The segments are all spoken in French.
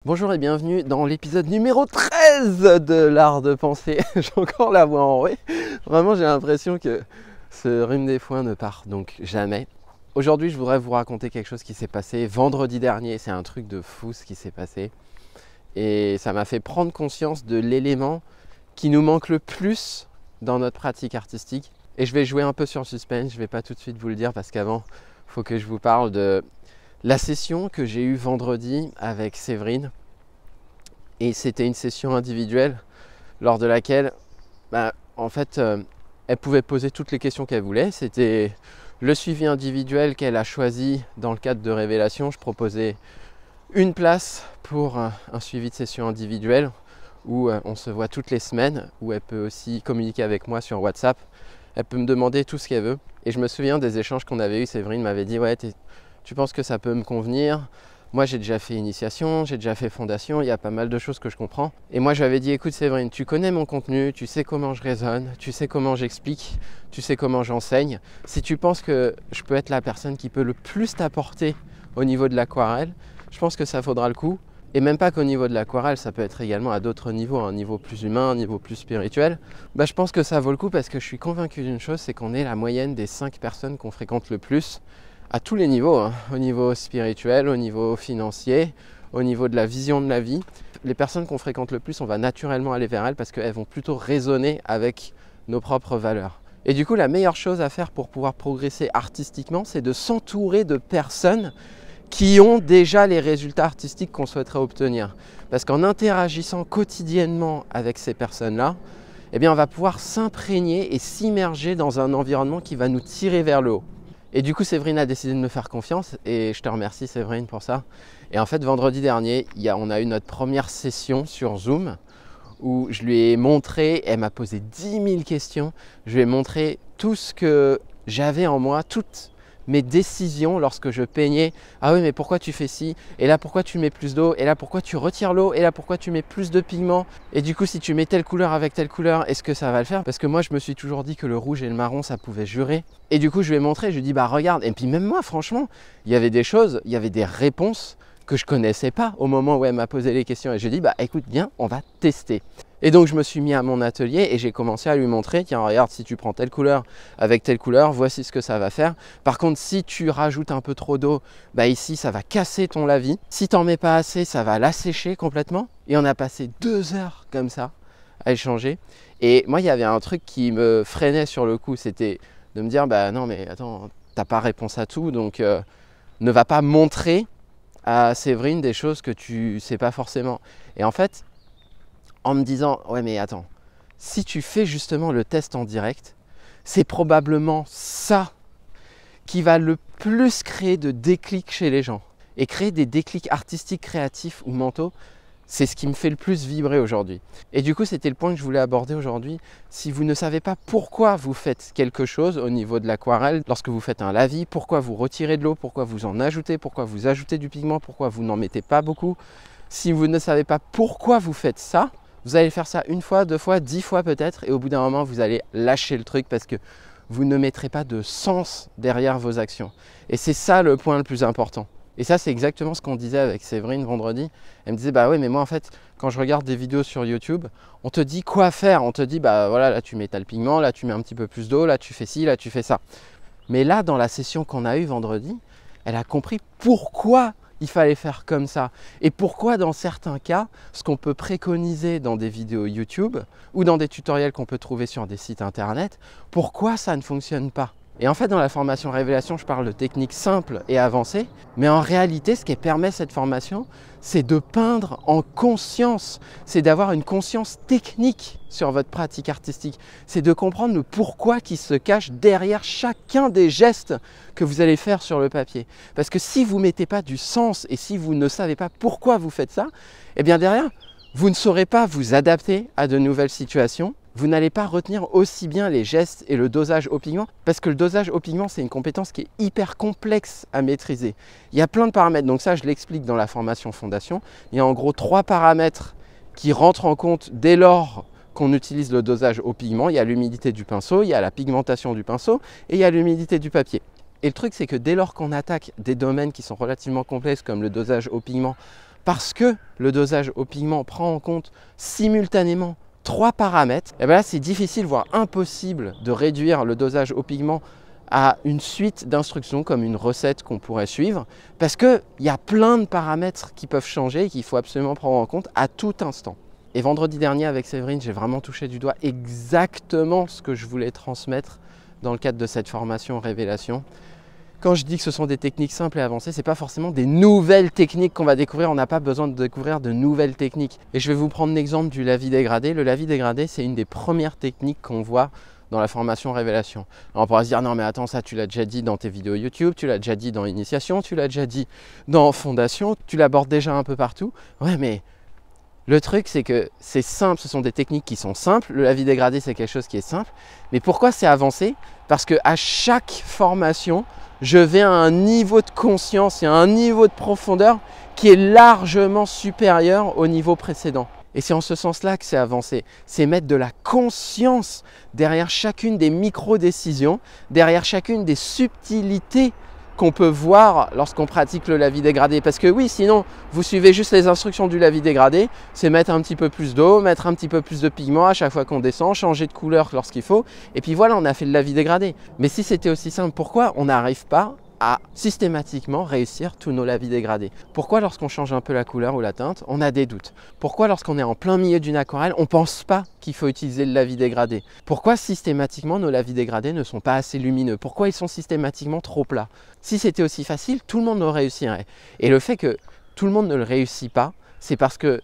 Bonjour et bienvenue dans l'épisode numéro 13 de l'art de penser. J'ai encore la voix enrouée. Vraiment, j'ai l'impression que ce rhume des foins ne part donc jamais. Aujourd'hui, je voudrais vous raconter quelque chose qui s'est passé vendredi dernier. C'est un truc de fou ce qui s'est passé. Et ça m'a fait prendre conscience de l'élément qui nous manque le plus dans notre pratique artistique. Et je vais jouer un peu sur le suspense. Je ne vais pas tout de suite vous le dire parce qu'avant, il faut que je vous parle de la session que j'ai eue vendredi avec Séverine. Et c'était une session individuelle lors de laquelle, elle pouvait poser toutes les questions qu'elle voulait. C'était le suivi individuel qu'elle a choisi dans le cadre de Révélation. Je proposais une place pour un suivi de session individuelle où on se voit toutes les semaines, où elle peut aussi communiquer avec moi sur WhatsApp. Elle peut me demander tout ce qu'elle veut. Et je me souviens des échanges qu'on avait eus. Séverine m'avait dit « Ouais, tu penses que ça peut me convenir ? Moi, j'ai déjà fait initiation, j'ai déjà fait fondation, il y a pas mal de choses que je comprends. » Et moi, je lui avais dit « Écoute Séverine, tu connais mon contenu, tu sais comment je raisonne, tu sais comment j'explique, tu sais comment j'enseigne. Si tu penses que je peux être la personne qui peut le plus t'apporter au niveau de l'aquarelle, je pense que ça vaudra le coup. Et même pas qu'au niveau de l'aquarelle, ça peut être également à d'autres niveaux, un niveau plus humain, un niveau plus spirituel. Je pense que ça vaut le coup parce que je suis convaincu d'une chose, c'est qu'on est la moyenne des 5 personnes qu'on fréquente le plus. À tous les niveaux, au niveau spirituel, au niveau financier, au niveau de la vision de la vie. Les personnes qu'on fréquente le plus, on va naturellement aller vers elles parce qu'elles vont plutôt résonner avec nos propres valeurs. Et du coup, la meilleure chose à faire pour pouvoir progresser artistiquement, c'est de s'entourer de personnes qui ont déjà les résultats artistiques qu'on souhaiterait obtenir. Parce qu'en interagissant quotidiennement avec ces personnes-là, on va pouvoir s'imprégner et s'immerger dans un environnement qui va nous tirer vers le haut. Et du coup, Séverine a décidé de me faire confiance et je te remercie Séverine pour ça. Et en fait, vendredi dernier, on a eu notre première session sur Zoom où je lui ai montré, elle m'a posé 10 000 questions, je lui ai montré tout ce que j'avais en moi, toutes mes décisions lorsque je peignais. Ah oui, mais pourquoi tu fais ci? Et là, pourquoi tu mets plus d'eau? Et là, pourquoi tu retires l'eau? Et là, pourquoi tu mets plus de pigments? Et du coup, si tu mets telle couleur avec telle couleur, est-ce que ça va le faire? Parce que moi, je me suis toujours dit que le rouge et le marron, ça pouvait jurer. Et du coup, je lui ai montré, je lui ai dit, bah regarde. Et puis même moi, franchement, il y avait des choses, il y avait des réponses que je connaissais pas au moment où elle m'a posé les questions. Et je lui ai dit, bah écoute, viens, on va tester. Et donc je me suis mis à mon atelier et j'ai commencé à lui montrer, tiens regarde, si tu prends telle couleur avec telle couleur, voici ce que ça va faire. Par contre, si tu rajoutes un peu trop d'eau, ici ça va casser ton lavis. Si tu n'en mets pas assez, ça va l'assécher complètement. Et on a passé 2 heures comme ça à échanger. Et moi, il y avait un truc qui me freinait sur le coup, c'était de me dire, non mais attends, t'as pas réponse à tout, donc ne va pas montrer à Séverine des choses que tu sais pas forcément. Et en fait, en me disant, ouais mais attends, si tu fais justement le test en direct, c'est probablement ça qui va le plus créer de déclics chez les gens. Et créer des déclics artistiques, créatifs ou mentaux, c'est ce qui me fait le plus vibrer aujourd'hui. Et du coup, c'était le point que je voulais aborder aujourd'hui. Si vous ne savez pas pourquoi vous faites quelque chose au niveau de l'aquarelle, lorsque vous faites un lavis, pourquoi vous retirez de l'eau, pourquoi vous en ajoutez, pourquoi vous ajoutez du pigment, pourquoi vous n'en mettez pas beaucoup, si vous ne savez pas pourquoi vous faites ça, vous allez faire ça 1 fois, 2 fois, 10 fois peut-être, et au bout d'un moment, vous allez lâcher le truc parce que vous ne mettrez pas de sens derrière vos actions. Et c'est ça le point le plus important. Et ça, c'est exactement ce qu'on disait avec Séverine vendredi. Elle me disait, bah oui, mais moi en fait, quand je regarde des vidéos sur YouTube, on te dit quoi faire. On te dit, voilà, là tu mets tel pigment, là tu mets un petit peu plus d'eau, là tu fais ci, là tu fais ça. Mais là, dans la session qu'on a eue vendredi, elle a compris pourquoi il fallait faire comme ça. Et pourquoi dans certains cas, ce qu'on peut préconiser dans des vidéos YouTube ou dans des tutoriels qu'on peut trouver sur des sites internet, pourquoi ça ne fonctionne pas. Et en fait, dans la formation Révélation, je parle de techniques simples et avancées, mais en réalité, ce qui permet cette formation, c'est de peindre en conscience, c'est d'avoir une conscience technique sur votre pratique artistique, c'est de comprendre le pourquoi qui se cache derrière chacun des gestes que vous allez faire sur le papier. Parce que si vous ne mettez pas du sens et si vous ne savez pas pourquoi vous faites ça, derrière, vous ne saurez pas vous adapter à de nouvelles situations. Vous n'allez pas retenir aussi bien les gestes et le dosage au pigment parce que le dosage au pigment, c'est une compétence qui est hyper complexe à maîtriser. Il y a plein de paramètres, donc ça je l'explique dans la formation fondation. Il y a en gros 3 paramètres qui rentrent en compte dès lors qu'on utilise le dosage au pigment. Il y a l'humidité du pinceau, il y a la pigmentation du pinceau et il y a l'humidité du papier. Et le truc, c'est que dès lors qu'on attaque des domaines qui sont relativement complexes comme le dosage au pigment, parce que le dosage au pigment prend en compte simultanément 3 paramètres, et bien là c'est difficile, voire impossible de réduire le dosage au pigment à une suite d'instructions comme une recette qu'on pourrait suivre, parce qu'il y a plein de paramètres qui peuvent changer et qu'il faut absolument prendre en compte à tout instant. Et vendredi dernier avec Séverine, j'ai vraiment touché du doigt exactement ce que je voulais transmettre dans le cadre de cette formation Révélation. Quand je dis que ce sont des techniques simples et avancées, ce n'est pas forcément des nouvelles techniques qu'on va découvrir. On n'a pas besoin de découvrir de nouvelles techniques. Et je vais vous prendre l'exemple du lavis dégradé. Le lavis dégradé, c'est une des premières techniques qu'on voit dans la formation Révélation. Alors on pourra se dire, non mais attends, ça tu l'as déjà dit dans tes vidéos YouTube, tu l'as déjà dit dans Initiation, tu l'as déjà dit dans Fondation, tu l'abordes déjà un peu partout. Ouais, mais le truc, c'est que c'est simple, ce sont des techniques qui sont simples. Le lavis dégradé, c'est quelque chose qui est simple. Mais pourquoi c'est avancé? Parce qu'à chaque formation, je vais à un niveau de conscience et à un niveau de profondeur qui est largement supérieur au niveau précédent. Et c'est en ce sens-là que c'est avancé. C'est mettre de la conscience derrière chacune des micro-décisions, derrière chacune des subtilités qu'on peut voir lorsqu'on pratique le lavis dégradé. Parce que oui, sinon, vous suivez juste les instructions du lavis dégradé, c'est mettre un petit peu plus d'eau, mettre un petit peu plus de pigment à chaque fois qu'on descend, changer de couleur lorsqu'il faut, et puis voilà, on a fait le lavis dégradé. Mais si c'était aussi simple, pourquoi on n'arrive pas à systématiquement réussir tous nos lavis dégradés? Pourquoi lorsqu'on change un peu la couleur ou la teinte, on a des doutes? Pourquoi lorsqu'on est en plein milieu d'une aquarelle, on ne pense pas qu'il faut utiliser le lavis dégradé? Pourquoi systématiquement nos lavis dégradés ne sont pas assez lumineux? Pourquoi ils sont systématiquement trop plats? Si c'était aussi facile, tout le monde le réussirait. Et le fait que tout le monde ne le réussit pas, c'est parce qu'il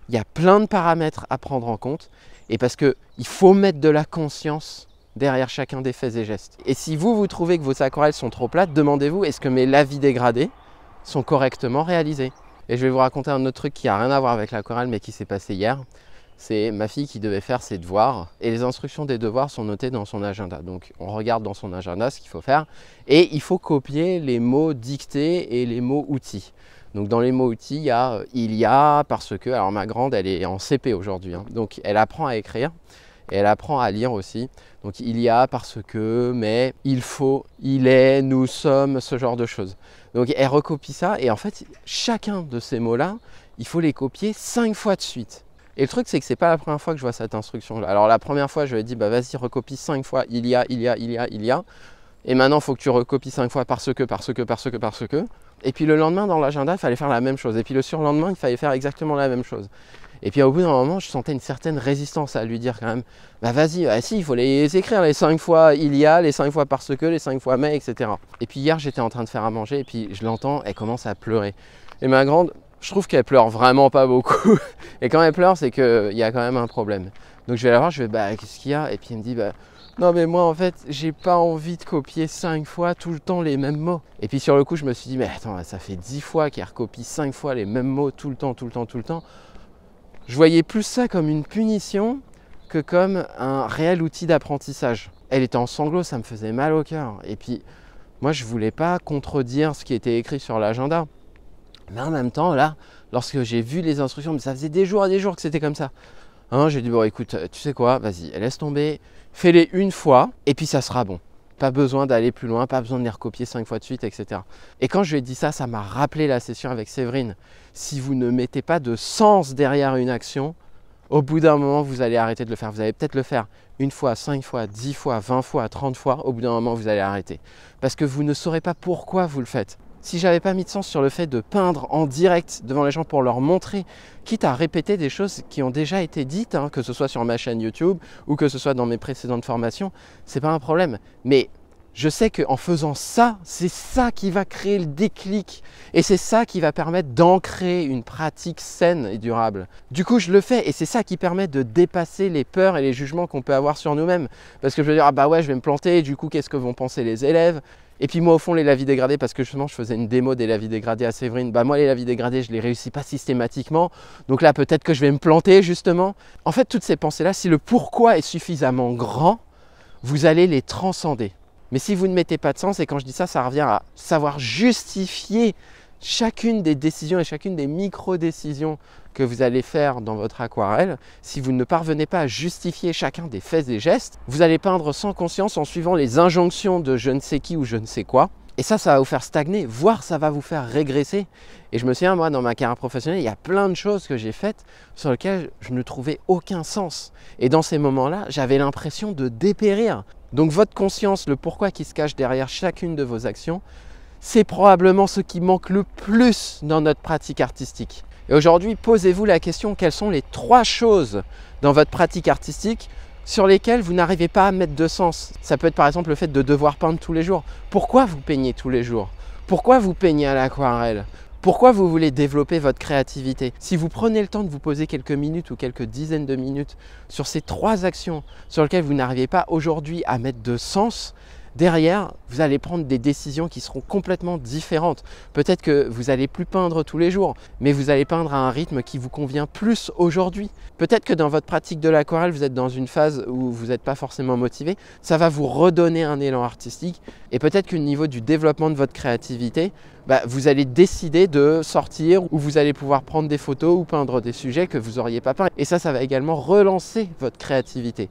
y a plein de paramètres à prendre en compte et parce qu'il faut mettre de la conscience derrière chacun des faits et gestes. Et si vous trouvez que vos aquarelles sont trop plates, demandez-vous, est-ce que mes lavis dégradés sont correctement réalisés? Et je vais vous raconter un autre truc qui n'a rien à voir avec l'aquarelle mais qui s'est passé hier. C'est ma fille qui devait faire ses devoirs et les instructions des devoirs sont notées dans son agenda. Donc on regarde dans son agenda ce qu'il faut faire et il faut copier les mots dictés et les mots outils. Donc dans les mots outils, il y a, parce que, alors ma grande elle est en CP aujourd'hui, hein, donc elle apprend à écrire. Et elle apprend à lire aussi. Donc il y a, parce que, mais, il faut, il est, nous sommes, ce genre de choses. Donc elle recopie ça et en fait, chacun de ces mots-là, il faut les copier 5 fois de suite. Et le truc, c'est que c'est pas la première fois que je vois cette instruction-là. Alors la première fois, je lui ai dit, bah vas-y, recopie 5 fois, il y a. Et maintenant, il faut que tu recopies 5 fois parce que. Et puis le lendemain, dans l'agenda, il fallait faire la même chose. Et puis le surlendemain, il fallait faire exactement la même chose. Et puis au bout d'un moment, je sentais une certaine résistance à lui dire quand même, bah vas-y, si, il faut les écrire les 5 fois il y a, les 5 fois parce que, les 5 fois mais, etc. Et puis hier, j'étais en train de faire à manger et puis je l'entends, elle commence à pleurer. Et ma grande, je trouve qu'elle pleure vraiment pas beaucoup. Et quand elle pleure, c'est qu'il y a quand même un problème. Donc je vais la voir, je vais, bah qu'est-ce qu'il y a? Et puis elle me dit, bah non mais moi en fait, j'ai pas envie de copier 5 fois tout le temps les mêmes mots. Et puis sur le coup, je me suis dit, mais attends, ça fait 10 fois qu'elle recopie 5 fois les mêmes mots tout le temps. Je voyais plus ça comme une punition que comme un réel outil d'apprentissage. Elle était en sanglots, ça me faisait mal au cœur. Et puis, moi, je ne voulais pas contredire ce qui était écrit sur l'agenda. Mais en même temps, là, lorsque j'ai vu les instructions, mais ça faisait des jours et des jours que c'était comme ça. Hein, j'ai dit, bon, écoute, tu sais quoi, vas-y, laisse tomber, fais-les une fois, et puis ça sera bon. Pas besoin d'aller plus loin, pas besoin de les recopier 5 fois de suite, etc. Et quand je lui ai dit ça, ça m'a rappelé la session avec Séverine. Si vous ne mettez pas de sens derrière une action, au bout d'un moment, vous allez arrêter de le faire. Vous allez peut-être le faire 1 fois, 5 fois, 10 fois, 20 fois, 30 fois. Au bout d'un moment, vous allez arrêter. Parce que vous ne saurez pas pourquoi vous le faites. Si j'avais pas mis de sens sur le fait de peindre en direct devant les gens pour leur montrer, quitte à répéter des choses qui ont déjà été dites, hein, que ce soit sur ma chaîne YouTube ou que ce soit dans mes précédentes formations, c'est pas un problème. Mais je sais qu'en faisant ça, c'est ça qui va créer le déclic et c'est ça qui va permettre d'ancrer une pratique saine et durable. Du coup, je le fais et c'est ça qui permet de dépasser les peurs et les jugements qu'on peut avoir sur nous-mêmes. Parce que je vais dire, ah bah ouais, je vais me planter, et du coup, qu'est-ce que vont penser les élèves? Et puis moi, au fond, les lavis dégradés, parce que justement, je faisais une démo des lavis dégradés à Séverine, bah moi, les lavis dégradés, je ne les réussis pas systématiquement. Donc là, peut-être que je vais me planter, justement. En fait, toutes ces pensées-là, si le pourquoi est suffisamment grand, vous allez les transcender. Mais si vous ne mettez pas de sens, et quand je dis ça, ça revient à savoir justifier chacune des décisions et chacune des micro-décisions que vous allez faire dans votre aquarelle. Si vous ne parvenez pas à justifier chacun des faits et gestes, vous allez peindre sans conscience en suivant les injonctions de je ne sais qui ou je ne sais quoi. Et ça va vous faire stagner, voire ça va vous faire régresser. Et je me souviens, moi, dans ma carrière professionnelle, il y a plein de choses que j'ai faites sur lesquelles je ne trouvais aucun sens. Et dans ces moments-là, j'avais l'impression de dépérir. Donc votre conscience, le pourquoi qui se cache derrière chacune de vos actions, c'est probablement ce qui manque le plus dans notre pratique artistique. Et aujourd'hui, posez-vous la question, quelles sont les 3 choses dans votre pratique artistique sur lesquelles vous n'arrivez pas à mettre de sens? Ça peut être par exemple le fait de devoir peindre tous les jours. Pourquoi vous peignez tous les jours? Pourquoi vous peignez à l'aquarelle? Pourquoi vous voulez développer votre créativité? Si vous prenez le temps de vous poser quelques minutes ou quelques dizaines de minutes sur ces 3 actions sur lesquelles vous n'arrivez pas aujourd'hui à mettre de sens, derrière, vous allez prendre des décisions qui seront complètement différentes. Peut-être que vous n'allez plus peindre tous les jours, mais vous allez peindre à un rythme qui vous convient plus aujourd'hui. Peut-être que dans votre pratique de l'aquarelle, vous êtes dans une phase où vous n'êtes pas forcément motivé. Ça va vous redonner un élan artistique. Et peut-être qu'au niveau du développement de votre créativité, vous allez décider de sortir où vous allez pouvoir prendre des photos ou peindre des sujets que vous n'auriez pas peints. Et ça va également relancer votre créativité.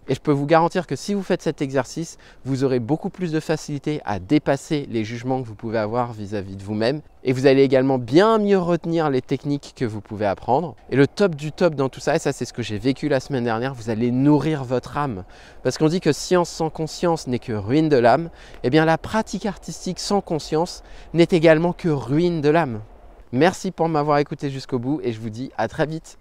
Et je peux vous garantir que si vous faites cet exercice, vous aurez beaucoup plus de facilité à dépasser les jugements que vous pouvez avoir vis-à-vis de vous-même. Et vous allez également bien mieux retenir les techniques que vous pouvez apprendre. Et le top du top dans tout ça, et ça c'est ce que j'ai vécu la semaine dernière, vous allez nourrir votre âme. Parce qu'on dit que science sans conscience n'est que ruine de l'âme. Eh bien la pratique artistique sans conscience n'est également que ruine de l'âme. Merci pour m'avoir écouté jusqu'au bout et je vous dis à très vite.